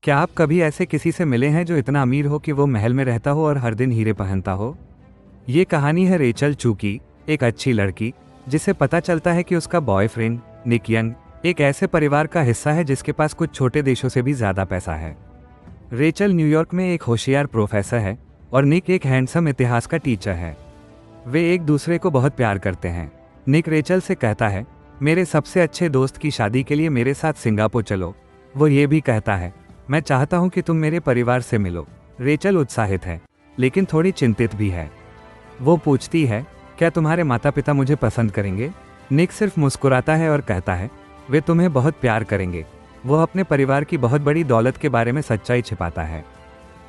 क्या आप कभी ऐसे किसी से मिले हैं जो इतना अमीर हो कि वो महल में रहता हो और हर दिन हीरे पहनता हो? ये कहानी है रेचल चू की, एक अच्छी लड़की जिसे पता चलता है कि उसका बॉयफ्रेंड निक यंग एक ऐसे परिवार का हिस्सा है जिसके पास कुछ छोटे देशों से भी ज्यादा पैसा है। रेचल न्यूयॉर्क में एक होशियार प्रोफेसर है और निक एक हैंडसम इतिहास का टीचर है। वे एक दूसरे को बहुत प्यार करते हैं। निक रेचल से कहता है, मेरे सबसे अच्छे दोस्त की शादी के लिए मेरे साथ सिंगापुर चलो। वो ये भी कहता है, मैं चाहता हूं कि तुम मेरे परिवार से मिलो। रेचल उत्साहित है लेकिन थोड़ी चिंतित भी है। वो पूछती है, क्या तुम्हारे माता पिता मुझे पसंद करेंगे? निक सिर्फ मुस्कुराता है और कहता है, वे तुम्हें बहुत प्यार करेंगे। वो अपने परिवार की बहुत बड़ी दौलत के बारे में सच्चाई छिपाता है।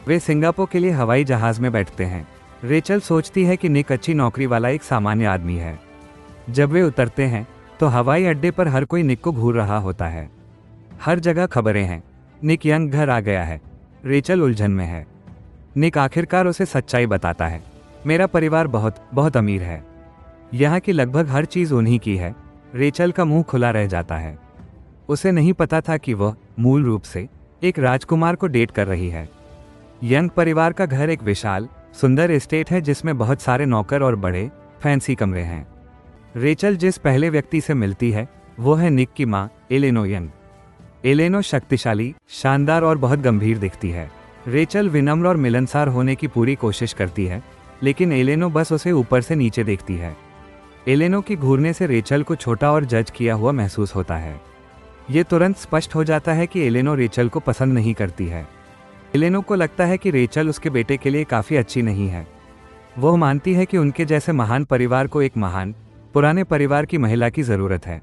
वे सिंगापुर के लिए हवाई जहाज में बैठते हैं। रेचल सोचती है कि निक अच्छी नौकरी वाला एक सामान्य आदमी है। जब वे उतरते हैं तो हवाई अड्डे पर हर कोई निक को घूर रहा होता है। हर जगह खबरें हैं, निक यंग घर आ गया है। रेचल उलझन में है। निक आखिरकार उसे सच्चाई बताता है, मेरा परिवार बहुत बहुत अमीर है। यहाँ की लगभग हर चीज उन्हीं की है। रेचल का मुंह खुला रह जाता है। उसे नहीं पता था कि वह मूल रूप से एक राजकुमार को डेट कर रही है। यंग परिवार का घर एक विशाल सुंदर एस्टेट है जिसमें बहुत सारे नौकर और बड़े फैंसी कमरे हैं। रेचल जिस पहले व्यक्ति से मिलती है वो है निक की माँ एलेनो यंग। एलेनो शक्तिशाली, शानदार और बहुत गंभीर दिखती है। रेचल विनम्र और मिलनसार होने की पूरी कोशिश करती है लेकिन एलेनो बस उसे ऊपर से नीचे देखती है। एलेनो की घूरने से रेचल को छोटा और जज किया हुआ महसूस होता है। ये तुरंत स्पष्ट हो जाता है कि एलेनो रेचल को पसंद नहीं करती है। एलेनो को लगता है कि रेचल उसके बेटे के लिए काफ़ी अच्छी नहीं है। वह मानती है कि उनके जैसे महान परिवार को एक महान पुराने परिवार की महिला की ज़रूरत है।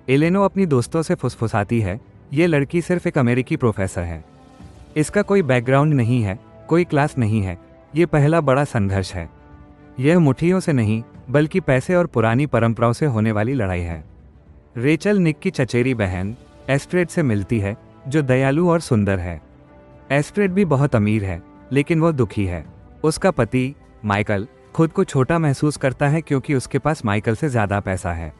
एलेनो अपनी दोस्तों से फुसफुसाती है, ये लड़की सिर्फ एक अमेरिकी प्रोफेसर है। इसका कोई बैकग्राउंड नहीं है, कोई क्लास नहीं है। ये पहला बड़ा संघर्ष है। यह मुट्ठियों से नहीं बल्कि पैसे और पुरानी परंपराओं से होने वाली लड़ाई है। रेचल निक की चचेरी बहन एस्ट्रेड से मिलती है जो दयालु और सुंदर है। एस्ट्रेड भी बहुत अमीर है लेकिन वो दुखी है। उसका पति माइकल खुद को छोटा महसूस करता है क्योंकि उसके पास माइकल से ज़्यादा पैसा है।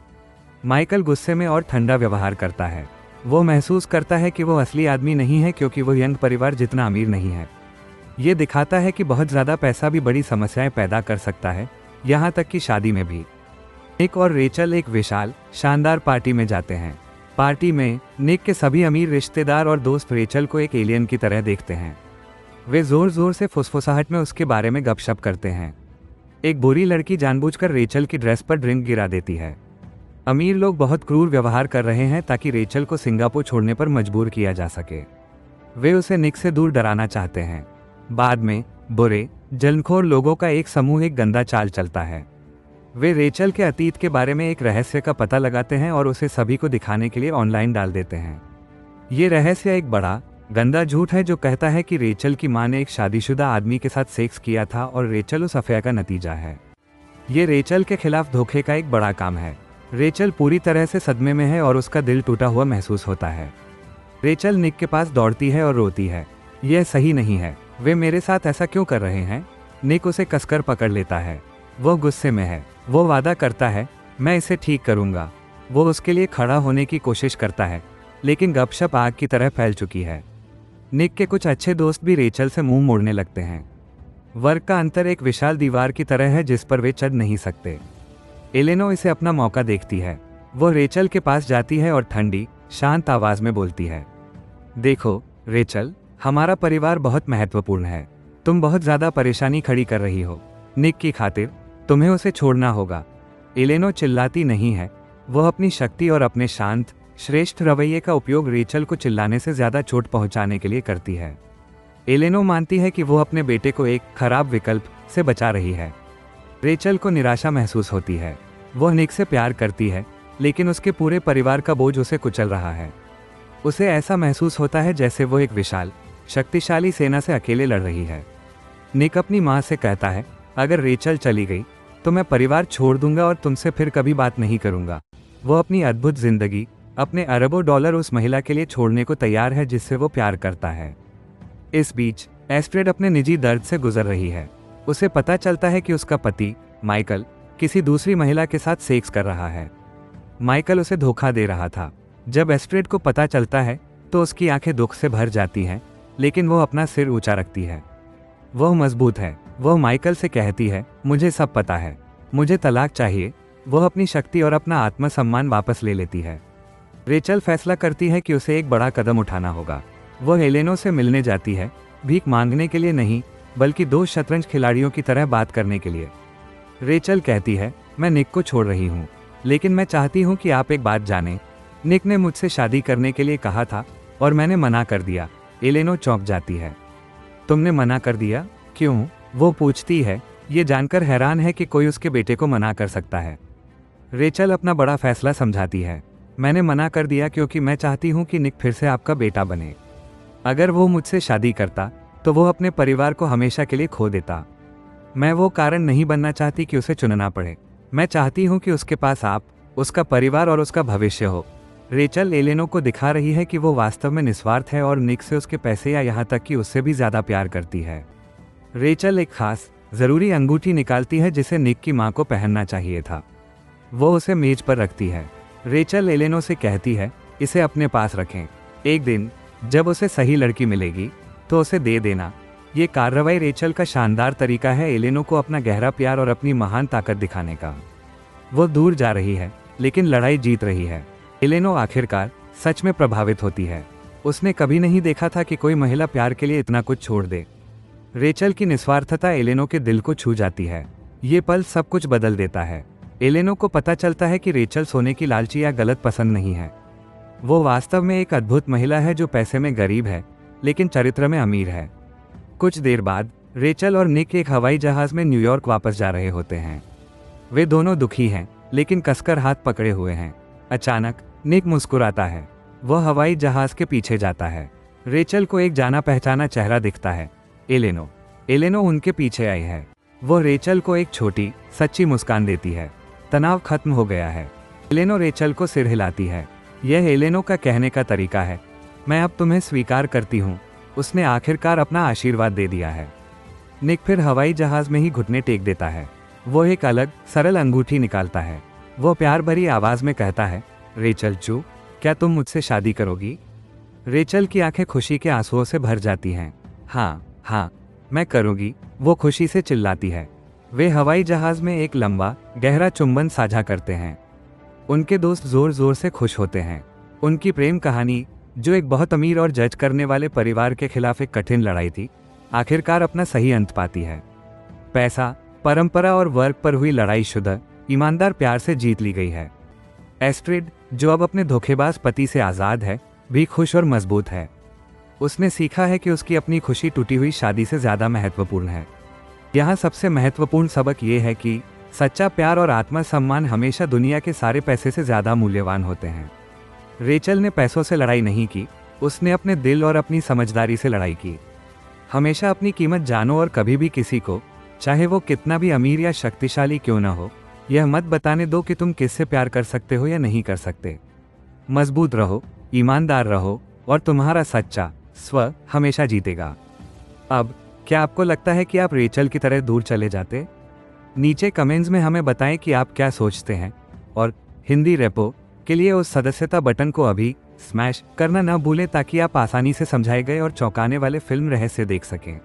माइकल गुस्से में और ठंडा व्यवहार करता है। वो महसूस करता है कि वो असली आदमी नहीं है क्योंकि वो यंग परिवार जितना अमीर नहीं है। ये दिखाता है कि बहुत ज़्यादा पैसा भी बड़ी समस्याएं पैदा कर सकता है, यहाँ तक कि शादी में भी। निक और रेचल एक विशाल शानदार पार्टी में जाते हैं। पार्टी में निक के सभी अमीर रिश्तेदार और दोस्त रेचल को एक एलियन की तरह देखते हैं। वे जोर जोर से फुसफुसाहट में उसके बारे में गपशप करते हैं। एक बुरी लड़की जानबूझकर रेचल की ड्रेस पर ड्रिंक गिरा देती है। अमीर लोग बहुत क्रूर व्यवहार कर रहे हैं ताकि रेचल को सिंगापुर छोड़ने पर मजबूर किया जा सके। वे उसे निक से दूर डराना चाहते हैं। बाद में बुरे जलनखोर लोगों का एक समूह एक गंदा चाल चलता है। वे रेचल के अतीत के बारे में एक रहस्य का पता लगाते हैं और उसे सभी को दिखाने के लिए ऑनलाइन डाल देते हैं। ये रहस्य एक बड़ा गंदा झूठ है जो कहता है कि रेचल की मां ने एक शादीशुदा आदमी के साथ सेक्स किया था और रेचल उस अफेयर का नतीजा है। ये रेचल के खिलाफ धोखे का एक बड़ा काम है। रेचल पूरी तरह से सदमे में है और उसका दिल टूटा हुआ महसूस होता है। रेचल निक के पास दौड़ती है और रोती है, यह सही नहीं है, वे मेरे साथ ऐसा क्यों कर रहे हैं? निक उसे कसकर पकड़ लेता है। वो गुस्से में है। वो वादा करता है, मैं इसे ठीक करूंगा। वो उसके लिए खड़ा होने की कोशिश करता है लेकिन गपशप आग की तरह फैल चुकी है। निक के कुछ अच्छे दोस्त भी रेचल से मुंह मोड़ने लगते हैं। वर्ग का अंतर एक विशाल दीवार की तरह है जिस पर वे चढ़ नहीं सकते। एलेनो इसे अपना मौका देखती है। वो रेचल के पास जाती है और ठंडी शांत आवाज में बोलती है, देखो रेचल, हमारा परिवार बहुत महत्वपूर्ण है। तुम बहुत ज्यादा परेशानी खड़ी कर रही हो। निक की खातिर तुम्हें उसे छोड़ना होगा। एलेनो चिल्लाती नहीं है। वह अपनी शक्ति और अपने शांत श्रेष्ठ रवैये का उपयोग रेचल को चिल्लाने से ज्यादा चोट पहुंचाने के लिए करती है। एलेनो मानती है कि वो अपने बेटे को एक खराब विकल्प से बचा रही है। रेचल को निराशा महसूस होती है। वह निक से प्यार करती है लेकिन उसके पूरे परिवार का बोझ उसे कुचल रहा है। उसे ऐसा महसूस होता है जैसे वो एक विशाल शक्तिशाली सेना से अकेले लड़ रही है। निक अपनी माँ से कहता है, अगर रेचल चली गई तो मैं परिवार छोड़ दूंगा और तुमसे फिर कभी बात नहीं करूंगा। वो अपनी अद्भुत जिंदगी, अपने अरबों डॉलर उस महिला के लिए छोड़ने को तैयार है जिससे वो प्यार करता है। इस बीच एस्ट्रेड अपने निजी दर्द से गुजर रही है। उसे पता चलता है कि उसका पति माइकल किसी दूसरी महिला के साथ सेक्स कर रहा है। माइकल उसे धोखा दे रहा था। जब एस्ट्रेड को पता चलता है तो उसकी आंखें दुख से भर जाती हैं। लेकिन वो अपना सिर ऊंचा रखती है। वह मजबूत है। वह माइकल से कहती है, मुझे सब पता है, मुझे तलाक चाहिए। वह अपनी शक्ति और अपना आत्मसम्मान वापस ले लेती है। रेचल फैसला करती है कि उसे एक बड़ा कदम उठाना होगा। वह एलेनो से मिलने जाती है, भीख मांगने के लिए नहीं, बल्कि दो शतरंज खिलाड़ियों की तरह बात करने के लिए। रेचल कहती है, मैं निक को छोड़ रही हूँ, लेकिन मैं चाहती हूँ कि आप एक बात जानें। निक ने मुझसे शादी करने के लिए कहा था और मैंने मना कर दिया। एलेनो चौंक जाती है। तुमने मना कर दिया? क्यों? वो पूछती है, ये जानकर हैरान है कि कोई उसके बेटे को मना कर सकता है। रेचल अपना बड़ा फैसला समझाती है। मैंने मना कर दिया क्योंकि मैं चाहती हूँ कि निक फिर से आपका बेटा बने। अगर वो मुझसे शादी करता तो वो अपने परिवार को हमेशा के लिए खो देता। मैं वो कारण नहीं बनना चाहती कि उसे चुनना पड़े। मैं चाहती हूँ कि उसके पास आप, उसका परिवार और उसका भविष्य हो। रेचल एलेनो को दिखा रही है कि वो वास्तव में निस्वार्थ है और निक से उसके पैसे या यहाँ तक कि उससे भी ज्यादा प्यार करती है। रेचल एक खास, जरूरी अंगूठी निकालती है जिसे निक की माँ को पहनना चाहिए था। वो उसे मेज पर रखती है। रेचल एलेनो से कहती है, इसे अपने पास रखें। एक दिन जब उसे सही लड़की मिलेगी तो उसे दे देना। ये कार्रवाई रेचल का शानदार तरीका है एलेनो को अपना गहरा प्यार और अपनी महान ताकत दिखाने का। वो दूर जा रही है, लेकिन लड़ाई जीत रही है। एलेनो आखिरकार सच में प्रभावित होती है। उसने कभी नहीं देखा था कि कोई महिला प्यार के लिए इतना कुछ छोड़ दे। रेचल की निस्वार्थता एलेनो के दिल को छू जाती है। ये पल सब कुछ बदल देता है। एलेनो को पता चलता है कि रेचल सोने की लालची या गलत पसंद नहीं है। वो वास्तव में एक अद्भुत महिला है जो पैसे में गरीब है, लेकिन चरित्र में अमीर है। कुछ देर बाद रेचल और निक एक हवाई जहाज में न्यूयॉर्क वापस जा रहे होते हैं। वे दोनों दुखी हैं, लेकिन कसकर हाथ पकड़े हुए हैं। अचानक निक मुस्कुराता है। वह हवाई जहाज के पीछे जाता है। रेचल को एक जाना पहचाना चेहरा दिखता है, एलेनो। एलेनो उनके पीछे आई है। वो रेचल को एक छोटी, सच्ची मुस्कान देती है। तनाव खत्म हो गया है। एलेनो रेचल को सिर हिलाती है। यह एलेनो का कहने का तरीका है, मैं अब तुम्हें स्वीकार करती हूँ। उसने आखिरकार अपना आशीर्वाद दे दिया है। निक फिर हवाई जहाज में ही घुटने टेक देता है। वो एक अलग, सरल अंगूठी निकालता है। वो प्यार भरी आवाज में कहता है, रेचल चू, क्या तुम मुझसे शादी करोगी? रेचल की आंखें खुशी के आंसुओं से भर जाती हैं। हाँ, मैं करूँगी, वो खुशी से चिल्लाती है। वे हवाई जहाज में एक लंबा, गहरा चुंबन साझा करते हैं। उनके दोस्त जोर जोर से खुश होते हैं। उनकी प्रेम कहानी, जो एक बहुत अमीर और जज करने वाले परिवार के खिलाफ एक कठिन लड़ाई थी, आखिरकार अपना सही अंत पाती है। पैसा, परंपरा और वर्ग पर हुई लड़ाई शुद्ध, ईमानदार प्यार से जीत ली गई है। एस्ट्रिड, जो अब अपने धोखेबाज पति से आज़ाद है, भी खुश और मजबूत है। उसने सीखा है कि उसकी अपनी खुशी टूटी हुई शादी से ज़्यादा महत्वपूर्ण है। यहाँ सबसे महत्वपूर्ण सबक ये है कि सच्चा प्यार और आत्मसम्मान हमेशा दुनिया के सारे पैसे से ज़्यादा मूल्यवान होते हैं। रेचल ने पैसों से लड़ाई नहीं की, उसने अपने दिल और अपनी समझदारी से लड़ाई की। हमेशा अपनी कीमत जानो और कभी भी किसी को, चाहे वो कितना भी अमीर या शक्तिशाली क्यों ना हो, यह मत बताने दो कि तुम किससे प्यार कर सकते हो या नहीं कर सकते। मजबूत रहो, ईमानदार रहो और तुम्हारा सच्चा स्व हमेशा जीतेगा। अब क्या आपको लगता है कि आप रेचल की तरह दूर चले जाते? नीचे कमेंट्स में हमें बताएं कि आप क्या सोचते हैं, और हिंदी रेपो के लिए उस सदस्यता बटन को अभी स्मैश करना न भूलें ताकि आप आसानी से समझाए गए और चौंकाने वाले फिल्म रहस्य देख सकें।